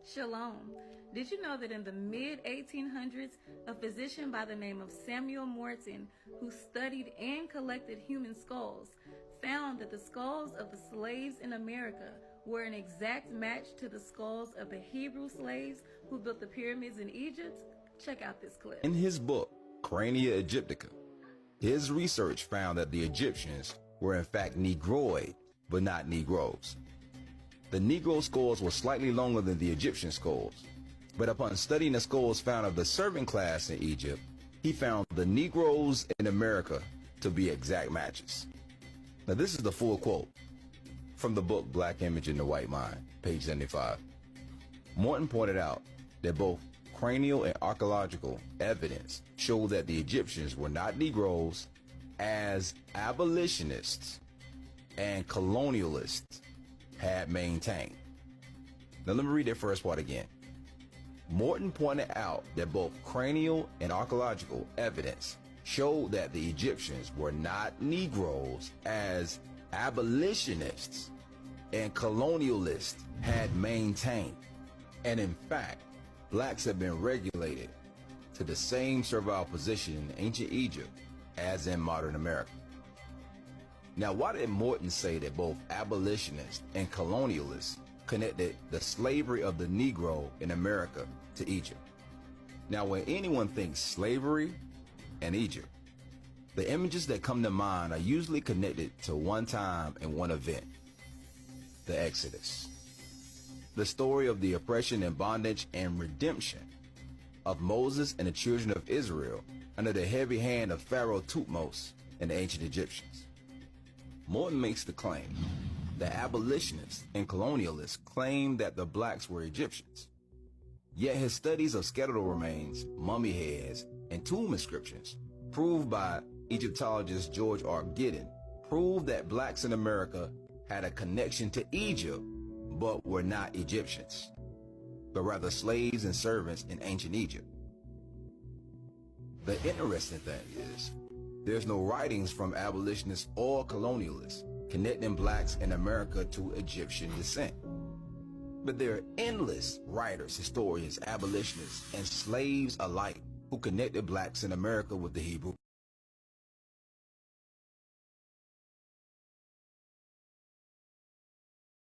Shalom. Did you know that in the mid-1800s, a physician by the name of Samuel Morton, who studied and collected human skulls, found that the skulls of the slaves in America were an exact match to the skulls of the Hebrew slaves who built the pyramids in Egypt? Check out this clip. In his book, Crania Egyptica, his research found that the Egyptians were in fact Negroid, but not Negroes. The Negro skulls were slightly longer than the Egyptian skulls, but upon studying the skulls found of the servant class in Egypt, he found the Negroes in America to be exact matches. Now this is the full quote from the book Black Image in the White Mind, page 75. Morton pointed out that both cranial and archaeological evidence showed that the Egyptians were not Negroes, as abolitionists and colonialists had maintained. Now let me read that first part again. Morton pointed out that both cranial and archaeological evidence showed that the Egyptians were not Negroes, as abolitionists and colonialists had maintained. And in fact, blacks have been regulated to the same servile position in ancient Egypt as in modern America. Now, why did Morton say that both abolitionists and colonialists connected the slavery of the Negro in America to Egypt? Now, when anyone thinks slavery and Egypt, the images that come to mind are usually connected to one time and one event: the Exodus. The story of the oppression and bondage and redemption of Moses and the children of Israel under the heavy hand of Pharaoh Thutmose and the ancient Egyptians. Morton makes the claim that abolitionists and colonialists claim that the blacks were Egyptians. Yet his studies of skeletal remains, mummy heads, and tomb inscriptions, proved by Egyptologist George R. Giddin, prove that blacks in America had a connection to Egypt, but were not Egyptians, but rather slaves and servants in ancient Egypt. The interesting thing is, there's no writings from abolitionists or colonialists connecting blacks in America to Egyptian descent. But there are endless writers, historians, abolitionists, and slaves alike who connected blacks in America with the Hebrew